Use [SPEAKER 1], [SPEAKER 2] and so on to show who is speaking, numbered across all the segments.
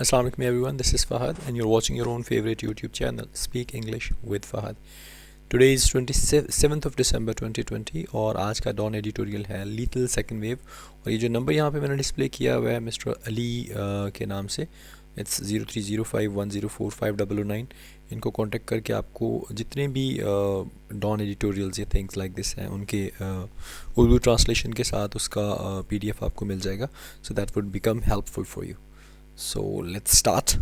[SPEAKER 1] Assalamu alaikum everyone, this is Fahad and you're watching your own favorite YouTube channel Speak English with Fahad. Today is 27th of December 2020 और आज का don editorial है lethal second wave और ये जो number यहाँ पे मैंने डिस्प्ले किया हुआ है मिस्टर अली के नाम से इट्स 0305104509। इनको कांटेक्ट करके आपको जितने भी डॉन एडिटोरियल्स या थिंग्स लाइक दिस हैं उनके उर्दू ट्रांसलेशन के साथ उसका PDF आपको मिल जाएगा, so that would become helpful for you. So let's start.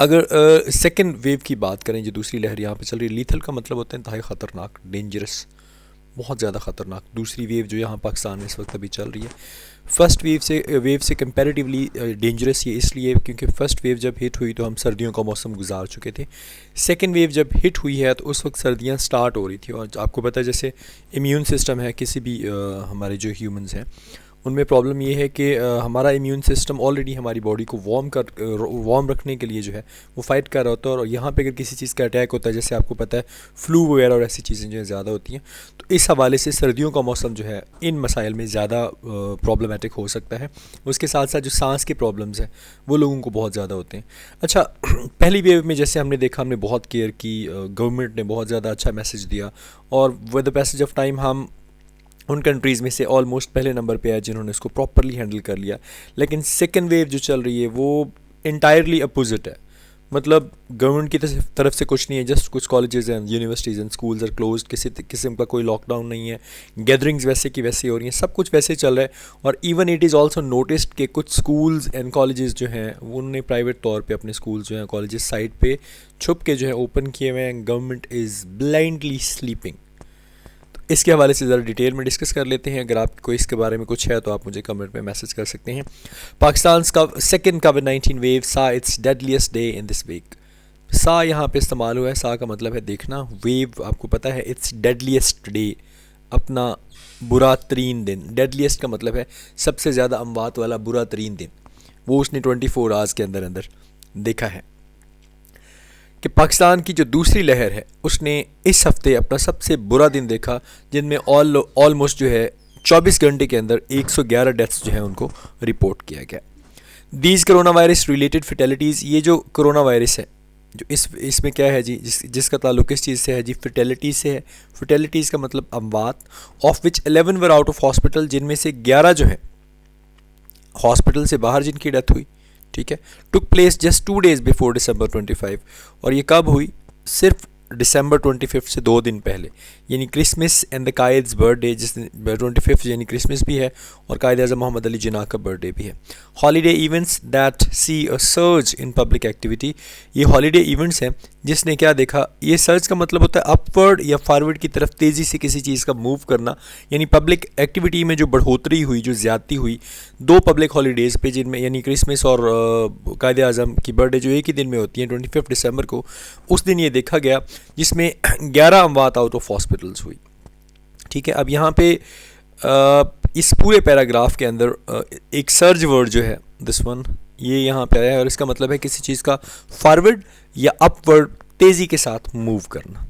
[SPEAKER 1] अगर सेकेंड वेव की बात करें, जो दूसरी लहर यहाँ पे चल रही है, लीथल का मतलब होता है इंतहाई ख़तरनाक, डेंजरस, बहुत ज़्यादा ख़तरनाक। दूसरी वेव जो यहाँ पाकिस्तान में इस वक्त अभी चल रही है, फ़र्स्ट वेव से कंपैरेटिवली डेंजरस ये इसलिए क्योंकि फ़र्स्ट वेव जब हिट हुई तो हम सर्दियों का मौसम गुजार चुके थे। सेकेंड वेव जब हिट हुई है तो उस वक्त सर्दियाँ स्टार्ट हो रही थी और आपको पता है जैसे इम्यून सिस्टम है किसी भी हमारे जो ह्यूमंस हैं उनमें प्रॉब्लम ये है कि हमारा इम्यून सिस्टम ऑलरेडी हमारी बॉडी को वार्म रखने के लिए जो है वो फाइट कर रहा होता है और यहाँ पे अगर किसी चीज़ का अटैक होता है, जैसे आपको पता है फ्लू वगैरह और ऐसी चीज़ें जो है ज़्यादा होती हैं, तो इस हवाले से सर्दियों का मौसम जो है इन मसाइल में ज़्यादा प्रॉब्लमेटिक हो सकता है। उसके साथ साथ जो सांस के प्रॉब्लम्स हैं वो लोगों को बहुत ज़्यादा होते हैं। अच्छा, पहली वेव में जैसे हमने देखा, हमने बहुत केयर की, गवर्नमेंट ने बहुत ज़्यादा अच्छा मैसेज दिया और with the passage of time हम उन कंट्रीज़ में से ऑलमोस्ट पहले नंबर पे आए जिन्होंने इसको प्रॉपरली हैंडल कर लिया। लेकिन सेकेंड वेव जो चल रही है वो इंटायरली अपोजिट है। मतलब गवर्नमेंट की तरफ से कुछ नहीं है, जस्ट कुछ कॉलेजेस हैं, universities and schools are closed, किसी किस्म का कोई लॉकडाउन नहीं है, गैदरिंग्स वैसे की वैसे हो रही हैं, सब कुछ वैसे चल रहा है। और even it is also noticed कि कुछ स्कूल्स एंड कॉलेजेस जो हैं उन्होंने प्राइवेट तौर पे अपने स्कूल्स जो हैं कॉलेजेस साइड पे छुप के जो है ओपन किए हुए हैं। Government is blindly sleeping. इसके हवाले से ज़रा डिटेल में डिस्कस कर लेते हैं। अगर आपको इसके बारे में कुछ है तो आप मुझे कमेंट में मैसेज कर सकते हैं। पाकिस्तान का सेकेंड कोविड-19 wave so it's deadliest day in this week. So यहाँ पे इस्तेमाल हुआ है, सा का मतलब है देखना, वेव आपको पता है इट्स डेडलीस्ट डे, अपना बुरा तरीन दिन। डेडलीस्ट का मतलब है सबसे ज़्यादा अमवात वाला बुरा तरीन दिन, वो उसने 24 आवर्स के अंदर अंदर देखा है। कि पाकिस्तान की जो दूसरी लहर है उसने इस हफ्ते अपना सबसे बुरा दिन देखा, जिनमें ऑलमोस्ट जो है 24 घंटे के अंदर 111 डेथ्स जो है उनको रिपोर्ट किया गया। दीज कोरोना वायरस रिलेटेड फर्टेलिटीज़, ये जो कोरोना वायरस है जो इसमें क्या है जी, जिसका ताल्लुक किस चीज़ से है जी, फर्टेलिटीज़ से है। फर्टेलिटीज़ का मतलब अमवात, of which 11 were out of hospital, जिनमें से 11 जो है हॉस्पिटल से बाहर जिनकी डेथ हुई, ठीक है, took place just 2 days before December 25। और ये कब हुई? सिर्फ December 25 से 2 दिन पहले, यानी क्रिसमस एंड द कायद्स बर्थडे, जिस 25 यानी क्रिसमस भी है और कायद आज़म मोहम्मद अली जिन्ना का बर्थडे भी है। Holiday events that see a surge in public activity, ये हॉलीडे इवेंट्स हैं जिसने क्या देखा, ये सर्च का मतलब होता है अपवर्ड या फॉरवर्ड की तरफ तेज़ी से किसी चीज़ का मूव करना, यानी पब्लिक एक्टिविटी में जो बढ़ोतरी हुई, जो ज़्यादती हुई 2 पब्लिक हॉलीडेज़ पे, जिनमें यानी क्रिसमस और कायद आज़म की बर्थडे जो एक ही दिन में होती है 25 दिसंबर को, उस दिन ये देखा गया जिसमें 11 अमवात आउट ऑफ हॉस्पिटल्स हुई। ठीक है, अब यहाँ पे इस पूरे पैराग्राफ के अंदर एक सर्ज वर्ड जो है दिस वन, ये यहाँ पे आया है और इसका मतलब है किसी चीज़ का फॉरवर्ड या अपवर्ड तेज़ी के साथ मूव करना।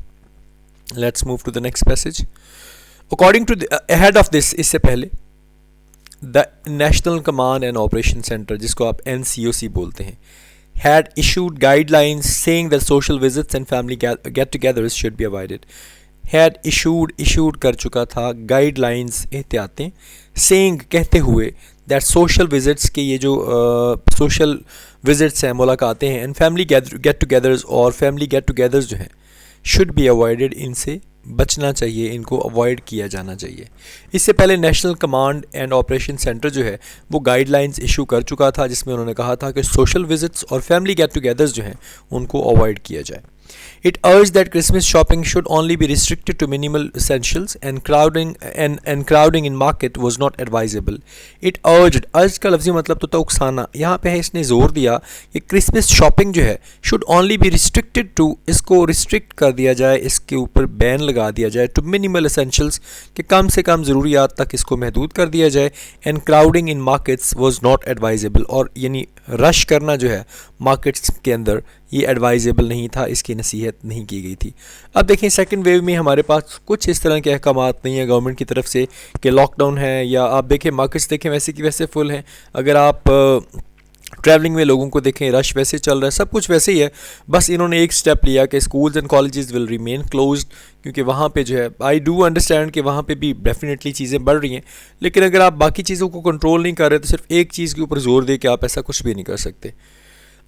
[SPEAKER 1] Let's move to the next passage. According to ahead of this, इससे पहले the national command and operation centre, जिसको आप NCOC बोलते हैं, had issued guidelines saying that social visits and family get-togethers should be avoided. had issued कर चुका था guidelines, एहतियातें, saying कहते हुए, that social visits के ये जो social visits हैं, मुलाकातें हैं, and family get-togethers और family get-togethers जो हैं should be avoided, इनसे बचना चाहिए, इनको अवॉइड किया जाना चाहिए। इससे पहले national command and operation centre जो है वो गाइडलाइंस इशू कर चुका था जिसमें उन्होंने कहा था कि सोशल विजिट्स और फैमिली गेट टुगेदर्स जो हैं उनको अवॉइड किया जाए। It urged that Christmas shopping should only be restricted to minimal essentials and crowding in market was not advisable. It urged का लफ्ज़ी मतलब तो था उकसाना, यहाँ पे है इसने ज़ोर दिया कि क्रिसमस शॉपिंग जो है should only be restricted to, इसको रिस्ट्रिक्ट कर दिया जाए, इसके ऊपर बैन लगा दिया जाए, to minimal essentials, कि कम से कम ज़रूरियात तक इसको महदूद कर दिया जाए, and crowding in markets was not advisable, और यानी रश करना जो है मार्केट्स के अंदर ये एडवाइजेबल नहीं था, इसकी नसीहत नहीं की गई थी। अब देखें सेकंड वेव में हमारे पास कुछ इस तरह के अहकामात नहीं है गवर्नमेंट की तरफ से कि लॉकडाउन है, या आप देखें मार्केट्स देखें वैसे की वैसे फुल हैं। अगर आप ट्रैवलिंग में लोगों को देखें, रश वैसे चल रहा है, सब कुछ वैसे ही है, बस इन्होंने एक स्टेप लिया कि schools and colleges will remain closed, क्योंकि वहाँ पे जो है आई डू अंडरस्टैंड कि वहाँ पे भी डेफिनेटली चीज़ें बढ़ रही हैं, लेकिन अगर आप बाकी चीज़ों को कंट्रोल नहीं कर रहे तो सिर्फ एक चीज़ के ऊपर जोर दे के आप ऐसा कुछ भी नहीं कर सकते।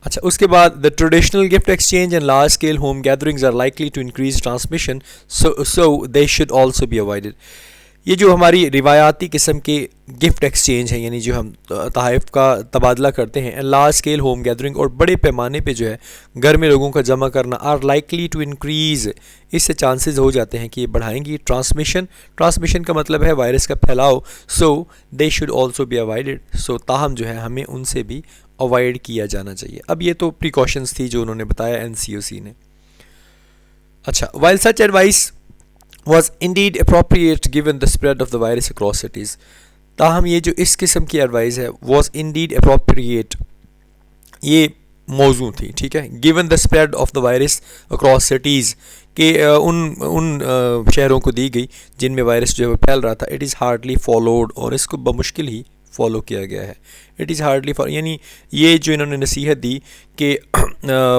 [SPEAKER 1] अच्छा, उसके बाद the traditional gift exchange and large scale home gatherings are likely to increase transmission, so they should also be avoided. ये जो हमारी रिवायाती किस्म के गिफ्ट एक्सचेंज हैं, यानी जो हम तोहफ़ का तबादला करते हैं, लार्ज स्केल होम गैदरिंग और बड़े पैमाने पे जो है घर में लोगों का जमा करना, आर लाइकली टू इंक्रीज़, इससे चांसेस हो जाते हैं कि ये बढ़ाएंगी ट्रांसमिशन का मतलब है वायरस का फैलाव, so they should also be avoided, so ताहम जो है हमें उनसे भी अवॉइड किया जाना चाहिए। अब ये तो प्रिकॉशंस थी जो उन्होंने बताया NCOC ने। अच्छा, while such advice was indeed appropriate given the spread of the virus across cities, ताहम ये जो इस किस्म की एडवाइस है was indeed appropriate, ये मौजू थी, ठीक है, given the spread of the virus across cities, कि उन शहरों को दी गई जिनमें वायरस जो है फैल रहा था। इट इज़ हार्डली फॉलोड, और इसको बमुश्किल ही फॉलो किया गया है। इट इज़ हार्डली फॉलो, यानी ये जो इन्होंने नसीहत दी कि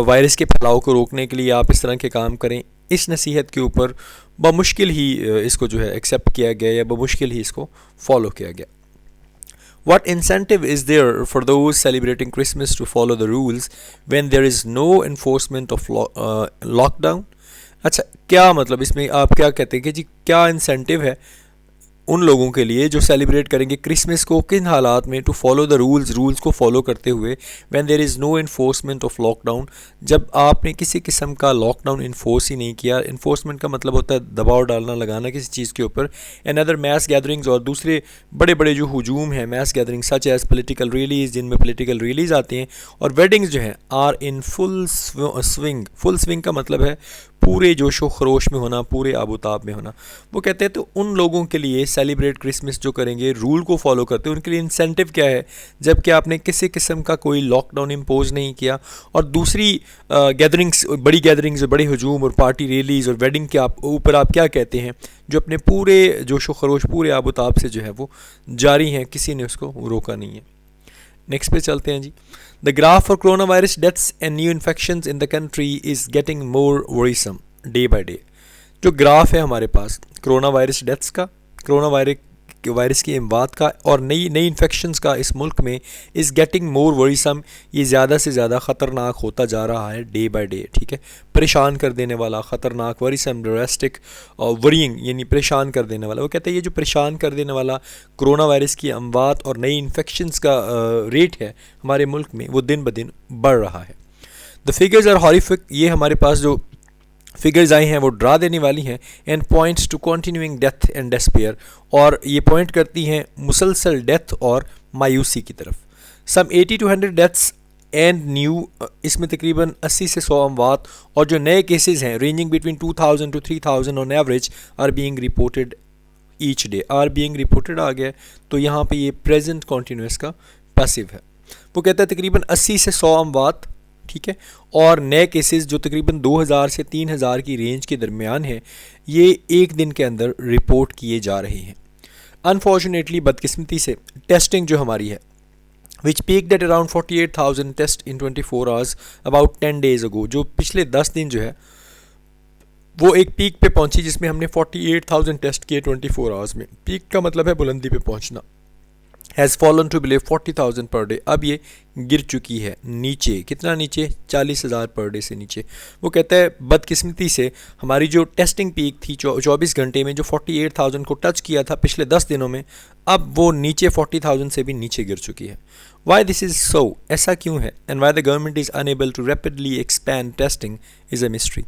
[SPEAKER 1] वायरस के फैलाव को रोकने के लिए आप इस तरह के काम करें, इस नसीहत के ऊपर बमुश्किल ही इसको जो है एक्सेप्ट किया गया या बमुश्किल ही इसको फॉलो किया गया। What incentive is there for those celebrating Christmas to follow the rules when there is no enforcement of lockdown? अच्छा, क्या मतलब इसमें आप क्या कहते हैं कि जी क्या इंसेंटिव है उन लोगों के लिए जो सेलिब्रेट करेंगे क्रिसमस को, किन हालात में, टू फॉलो द रूल्स को फॉलो करते हुए, when there is no enforcement of lockdown, जब आपने किसी किस्म का लॉकडाउन इन्फोर्स ही नहीं किया। इन्फोर्समेंट का मतलब होता है दबाव डालना, लगाना किसी चीज़ के ऊपर। एंड अदर मैस गैदरिंग्स, और दूसरे बड़े बड़े जो हुजूम हैं mass gathering such as political rallies, जिनमें पोलिटिकल रैलीज आती हैं, और वेडिंग्स जो हैं आर इन फुल स्विंग का मतलब है पूरे जोश व खरोश में होना, पूरे आबोताब में होना। वो कहते हैं तो उन लोगों के लिए सेलिब्रेट क्रिसमस जो करेंगे, रूल को फॉलो करते हैं, उनके लिए इंसेंटिव क्या है, जबकि आपने किसी किस्म का कोई लॉकडाउन इम्पोज नहीं किया। और दूसरी गैदरिंग्स, बड़ी गैदरिंग्स, बड़े हजूम और पार्टी रैलीज और वेडिंग के ऊपर आप क्या कहते हैं, जो अपने पूरे जोश व खरोश, पूरे आबोताब से जो है वो जारी हैं, किसी ने उसको रोका नहीं है। नेक्स्ट पे चलते हैं जी। The graph for corona virus deaths and new infections in the country is getting more worrisome day by day. जो ग्राफ है हमारे पास कोरोना वायरस डेथ्स का, कोरोना वायरस की इमवात का और नई इन्फेक्शंस का इस मुल्क में इज़ गेटिंग मोर वरीसम, ये ज़्यादा से ज़्यादा ख़तरनाक होता जा रहा है डे बाय डे, ठीक है। परेशान कर देने वाला, ख़तरनाक, वरीसम, ड्रास्टिक और वरीइंग यानी परेशान कर देने वाला। वो कहते हैं ये जो परेशान कर देने वाला कोरोना वायरस की अमवात और नई इन्फेक्शंस का रेट है हमारे मुल्क में, वो दिन ब दिन बढ़ रहा है। द फिगर्स आर हॉरिफिक, ये हमारे पास जो फिगर्स आई हैं वो डरा देने वाली हैं। And points to continuing death and despair, और ये पॉइंट करती हैं मुसलसल डेथ और मायूसी की तरफ। सम 80 to 100 डेथ्स एंड न्यू, इसमें तकरीबन 80 से 100 अमवात, और जो नए केसेस हैं ranging between 2000 to 3000 on average are being reported each day. Are being reported आ गया, तो यहाँ पे ये प्रेजेंट कॉन्टीन्यूस का पैसिव है। वो कहता है तकरीबन 80 से 100 अमवात, ठीक है, और नए केसेस जो तकरीबन 2000 से 3000 की रेंज के दरमियान है, ये एक दिन के अंदर रिपोर्ट किए जा रहे हैं। अनफॉर्चुनेटली, बदकिस्मती से, टेस्टिंग जो हमारी है which peaked at around 48,000 test in 24 hours about 10 days ago, जो पिछले 10 दिन जो है वो एक पीक पे पहुंची जिसमें हमने 48,000 टेस्ट किए 24 आवर्स में। पीक का मतलब है बुलंदी पे पहुंचना। Has fallen to below 40,000 per day, अब ये गिर चुकी है नीचे। कितना नीचे? 40,000 पर डे से नीचे। वो कहता है बदकिस्मती से हमारी जो टेस्टिंग पीक थी 24 घंटे में, जो 48,000 को टच किया था पिछले 10 दिनों में, अब वो नीचे 40,000 से भी नीचे गिर चुकी है। वाई दिस इज़ सो, ऐसा क्यों है? And why the government is unable to rapidly expand testing is a mystery.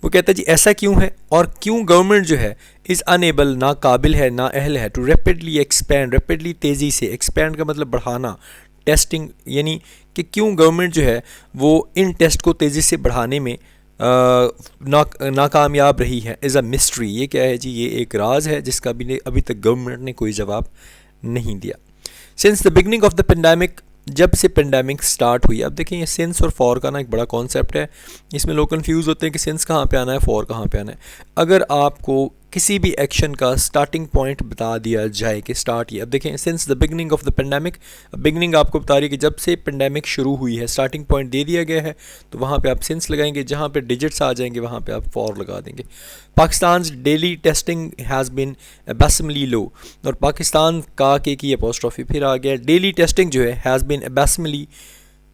[SPEAKER 1] वो कहता है जी ऐसा क्यों है, और क्यों गवर्नमेंट जो है इज़ अनेबल, ना काबिल है, ना अहल है, टू रैपिडली एक्सपैंड, रैपिडली तेज़ी से, एक्सपैंड का मतलब बढ़ाना, टेस्टिंग, यानी कि क्यों गवर्नमेंट जो है वो इन टेस्ट को तेज़ी से बढ़ाने में नाकामयाब रही है, इज़ अ मिस्ट्री। ये क्या है जी? ये एक राज है जिसका अभी तक गवर्नमेंट ने कोई जवाब नहीं दिया। Since the beginning of the pandemic, जब से पेंडेमिक स्टार्ट हुई, अब देखें ये सिंस और फॉर का ना एक बड़ा कॉन्सेप्ट है, इसमें लोग कंफ्यूज होते हैं कि सिंस कहाँ पे आना है, फॉर कहाँ पे आना है। अगर आपको किसी भी एक्शन का स्टार्टिंग पॉइंट बता दिया जाए कि स्टार्ट ये, अब देखें since the beginning of the pandemic, beginning आपको बता रही है कि जब से पेंडेमिक शुरू हुई है स्टार्टिंग पॉइंट दे दिया गया है, तो वहाँ पे आप सिंस लगाएंगे, जहाँ पे डिजिट्स आ जाएंगे वहाँ पे आप फॉर लगा देंगे। Pakistan daily testing has been abysmally low, और पाकिस्तान का के की अपोस्ट्रॉफी फिर आ गया, डेली टेस्टिंग जो है हैज़ बिन एबैसमली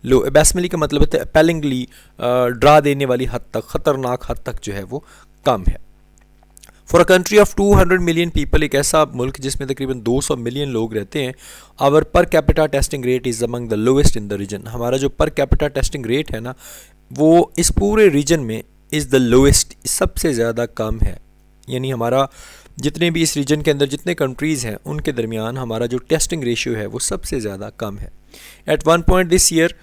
[SPEAKER 1] लो। एबैसमली का मतलब होता है अपेलिंगली, डरा देने वाली हद तक, ख़तरनाक हद तक जो है वो कम है। For a country of 200 million people, एक ऐसा मुल्क जिसमें तकरीबन 200 मिलियन लोग रहते हैं, our per capita testing rate is among the lowest in the region. हमारा जो पर कैपिटा टेस्टिंग रेट है ना, वो इस पूरे रीजन में इज़ द लोएस्ट, सबसे ज़्यादा कम है। यानी हमारा जितने भी इस रीजन के अंदर जितने कंट्रीज़ हैं उनके दरमियान हमारा जो टेस्टिंग रेशियो है वो सबसे ज़्यादा कम है। At one point this year,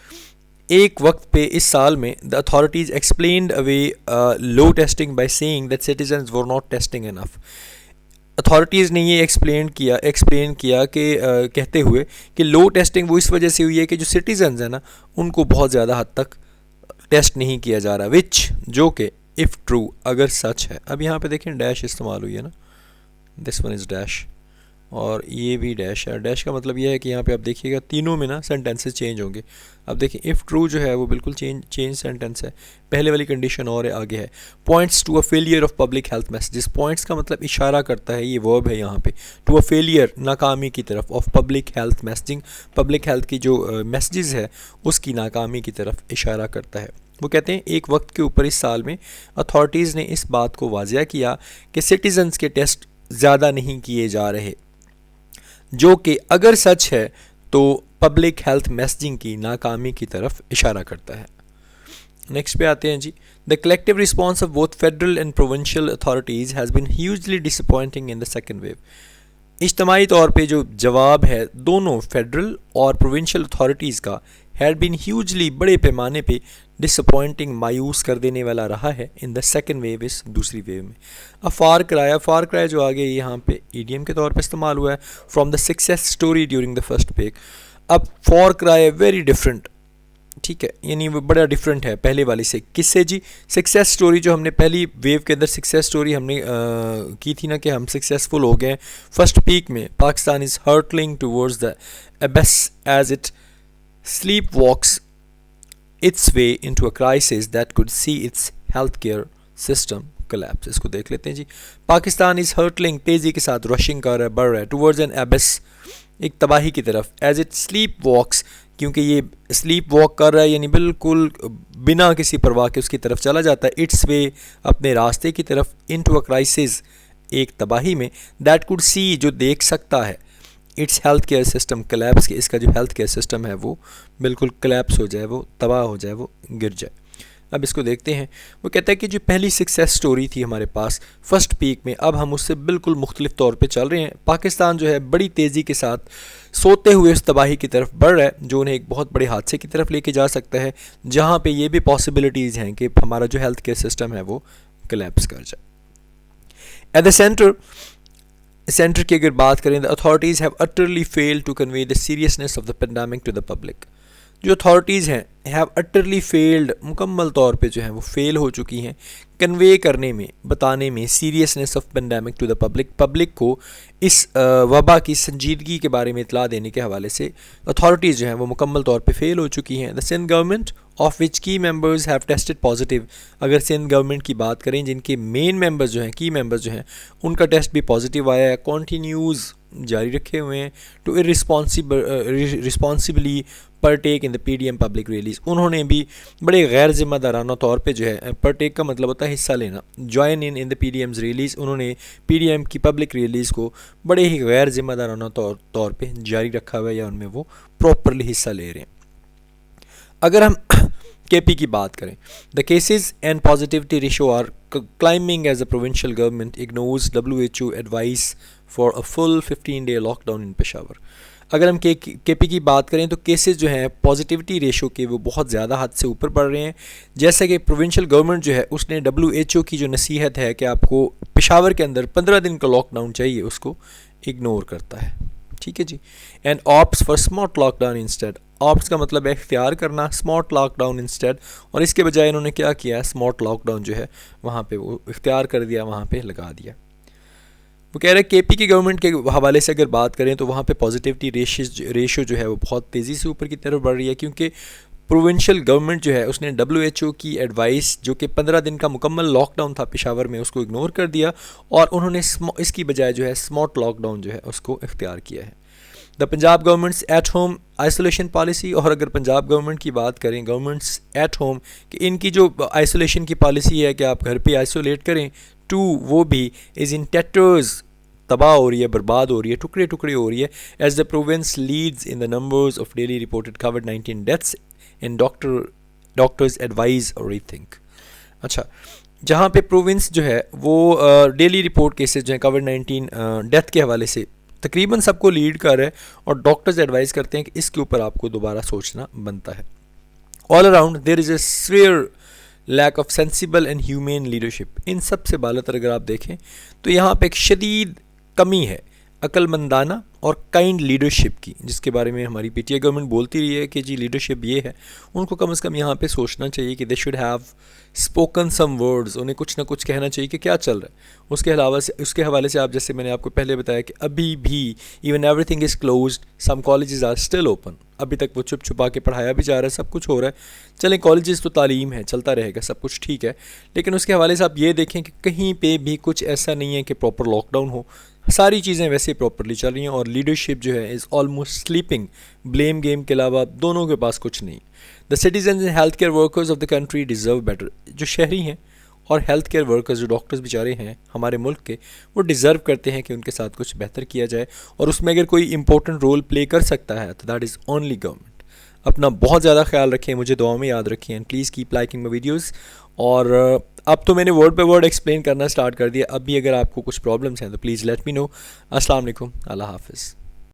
[SPEAKER 1] एक वक्त पे इस साल में, the authorities explained away low testing by saying that citizens were not testing enough. Authorities ने ये एक्सप्लेन किया कि कहते हुए कि लो टेस्टिंग वो इस वजह से हुई है कि जो सिटीजन्स हैं ना उनको बहुत ज़्यादा हद तक टेस्ट नहीं किया जा रहा, विच जो कि इफ़ ट्रू, अगर सच है। अब यहाँ पे देखें डैश इस्तेमाल हुई है ना, दिस वन इज़ डैश और ये भी डैश है। डैश का मतलब ये है कि यहाँ पे आप देखिएगा तीनों में ना सेंटेंसेस चेंज होंगे। अब देखिए इफ़ ट्रू जो है वो बिल्कुल चेंज सेंटेंस है, पहले वाली कंडीशन और है, आगे है। Points to a failure of public health messages, points का मतलब इशारा करता है, ये वर्ब है यहाँ पे, टू अ फेलियर, नाकामी की तरफ, of public health messaging, public health की जो मैसेजेस है उसकी नाकामी की तरफ इशारा करता है। वो कहते हैं एक वक्त के ऊपर इस साल में अथॉरिटीज़ ने इस बात को वाज़िया किया कि सिटीजन्स के टेस्ट ज़्यादा नहीं किए जा रहे, जो कि अगर सच है तो पब्लिक हेल्थ मैसेजिंग की नाकामी की तरफ इशारा करता है। नेक्स्ट पे आते हैं जी। The collective response of both federal and provincial authorities has been hugely disappointing in the second wave. इज्तमाही तौर पे जो जवाब है दोनों फेडरल और प्रोविंशियल अथॉरिटीज़ का हैड बीन ह्यूजली, बड़े पैमाने पे डिसअपॉइंटिंग, मायूस कर देने वाला रहा है इन द सेकेंड वेव, इस दूसरी वेव में। अब फार क्राई जो आगे यहाँ पे ईडीएम के तौर पे इस्तेमाल हुआ है, from the success story during the first pack. अब फॉर क्राई वेरी डिफरेंट, ठीक है, यानी वो बड़ा डिफरेंट है पहले वाली से। किससे जी? सक्सेस स्टोरी जो हमने पहली वेव के अंदर सक्सेस स्टोरी हमने की थी ना कि हम सक्सेसफुल हो गए फर्स्ट पीक में। Pakistan is hurtling towards the abyss as it sleep walks its way into a crisis that could see its healthcare system collapse। इसको देख लेते हैं जी। पाकिस्तान इज़ हर्टलिंग, तेज़ी के साथ रशिंग कर रहा है, बढ़ रहा है, टूवर्ड्स एन एबिस, एक तबाही की तरफ, एज इट स्लीप वॉक्स, क्योंकि ये स्लीप वॉक कर रहा है यानी बिल्कुल बिना किसी परवाह के उसकी तरफ चला जाता है, इट्स वे, अपने रास्ते की तरफ, इनटू अ क्राइसिस, एक तबाही में, दैट कुड सी, जो देख सकता है, it's health care system collapse, के इसका जो हेल्थ केयर सिस्टम है वो बिल्कुल कलेप्स हो जाए, वो तबाह हो जाए, वो गिर जाए। अब इसको देखते हैं। वो कहता है कि जो पहली सक्सेस स्टोरी थी हमारे पास फर्स्ट पीक में, अब हम उससे बिल्कुल मुख्तलिफ तौर पे चल रहे हैं। पाकिस्तान जो है बड़ी तेज़ी के साथ सोते हुए उस तबाही की तरफ बढ़ रहा है जो उन्हें एक बहुत बड़े हादसे की तरफ लेके जा सकता है, जहाँ पे ये भी पॉसिबिलिटीज़ हैं कि हमारा जो हेल्थ केयर सिस्टम है वो कलेप्स कर जाए। एट द सेंटर की अगर बात करें, the authorities have utterly failed to convey the seriousness of the pandemic to the public. जो अथॉरिटीज़ हैं हैव अटरली फेल्ड, मुकम्मल तौर पे जो हैं वो फेल हो चुकी हैं कन्वे करने में, बताने में, seriousness of pandemic to the public, public को इस वबा की संजीदगी के बारे में इतला देने के हवाले से अथॉरिटीज़ जो हैं वो मुकम्मल तौर पे फेल हो चुकी हैं। The Sindh government of which की मेंबर्स हैव टेस्टेड पॉजिटिव, अगर सिंध गवर्नमेंट की बात करें जिनके मेन मेंबर्स जो हैं, की मेंबर्स जो हैं, उनका टेस्ट भी पॉजिटिव आया है, कॉन्टीन्यूज़ जारी रखे हुए हैं, to responsibly partake in the PDM public release, उन्होंने भी बड़े गैर जिम्मेदाराना तौर पे जो है, परटेक का मतलब होता है हिस्सा लेना, ज्वाइन इन द पीडीएम्स रिलीज़, उन्होंने पीडीएम की पब्लिक रिलीज़ को बड़े ही गैर जिम्मेदाराना तौर पे जारी रखा हुआ है, या उनमें वो प्रॉपरली हिस्सा ले रहे हैं। अगर हम केपी की बात करें, the cases and positivity ratio are climbing as the provincial government ignores WHO advice for a full 15-day lockdown in Peshawar. अगर हम केपी की बात करें तो केसेस जो हैं पॉजिटिविटी रेशो के वो बहुत ज़्यादा हद से ऊपर बढ़ रहे हैं, जैसा कि प्रोविंशियल गवर्नमेंट जो है उसने WHO की जो नसीहत है कि आपको पेशावर के अंदर 15 दिन का लॉकडाउन चाहिए, उसको इग्नोर करता है। ठीक है जी। And opts for smart lockdown instead, opts का मतलब है इख्तियार करना, स्मार्ट लॉकडाउन इंस्टेड, और इसके बजाय इन्होंने क्या किया, स्मार्ट लॉकडाउन जो है वहाँ पे वो इख्तियार कर दिया, वहाँ पे लगा दिया। वो कह रहे हैं केपी की गवर्नमेंट के हवाले से अगर बात करें तो वहाँ पे पॉजिटिविटी रेशियो जो है वो बहुत तेज़ी से ऊपर की तरफ बढ़ रही है, क्योंकि प्रोविंशियल गवर्नमेंट जो है उसने WHO की एडवाइस जो कि 15 दिन का मुकम्मल लॉकडाउन था पेशावर में, उसको इग्नोर कर दिया और उन्होंने इसकी बजाय जो है स्मार्ट लॉकडाउन जो है उसको इख्तियार किया है। The Punjab governments at home isolation policy, और अगर पंजाब गवर्नमेंट की बात करें गवर्नमेंट्स एट होम कि इनकी जो आइसोलेशन की पॉलिसी है कि आप घर पे आइसोलेट करें, टू वो भी इज़ इन टेटर्स, तबाह हो रही है, बर्बाद हो रही है, टुकड़े टुकड़े हो रही है, as the province leads in the numbers of daily reported कोविड-19 डेथ्स इन डॉक्टर्स एडवाइज और रीथिंक। अच्छा, जहाँ पे प्रोविंस जो है वो डेली रिपोर्ट केसेस जो है कोविड-19 डेथ के हवाले से तकरीबन सबको लीड कर रहा है, और डॉक्टर्स एडवाइस करते हैं कि इसके ऊपर आपको दोबारा सोचना बनता है। All around there is a severe lack of sensible and humane leadership. इन सब से बालतर अगर आप देखें तो यहाँ पे एक शदीद कमी है अक्लमंदाना और काइंड लीडरशिप की, जिसके बारे में हमारी PTI गवर्नमेंट बोलती रही है कि जी लीडरशिप ये है। उनको कम से कम यहाँ पे सोचना चाहिए कि they should have spoken some words, उन्हें कुछ ना कुछ कहना चाहिए कि क्या चल रहा है। उसके हवाले से आप, जैसे मैंने आपको पहले बताया कि अभी भी even everything is closed, some colleges are still open, अभी तक वो छुप छुपा के पढ़ाया भी जा रहा है, सब कुछ हो रहा है। चलें, कॉलेजेस तो तालीम है, चलता रहेगा, सब कुछ ठीक है, लेकिन उसके हवाले से आप ये देखें कि कहीं पे भी कुछ ऐसा नहीं है कि प्रॉपर लॉकडाउन हो, सारी चीज़ें वैसे प्रॉपरली चल रही हैं, और लीडरशिप जो है is almost sleeping. Blame game के अलावा दोनों के पास कुछ नहीं। The citizen and health care workers of the country deserve better. जो शहरी हैं और हेल्थ केयर वर्कर्स, जो डॉक्टर्स बेचारे हैं हमारे मुल्क के, वो डिज़र्व करते हैं कि उनके साथ कुछ बेहतर किया जाए, और उसमें अगर कोई इंपॉर्टेंट रोल प्ले कर सकता है तो दैट इज़ ओनली गवर्नमेंट। अपना बहुत ज़्यादा ख्याल रखें, मुझे दुआ में याद रखें, and please keep liking my videos. और अब तो मैंने वर्ड पे वर्ड एक्सप्लेन करना स्टार्ट कर दिया, अब भी अगर आपको कुछ प्रॉब्लम्स हैं तो प्लीज़ लेट मी नो। अस्सलाम वालेकुम, अल्लाह हाफ़िज़।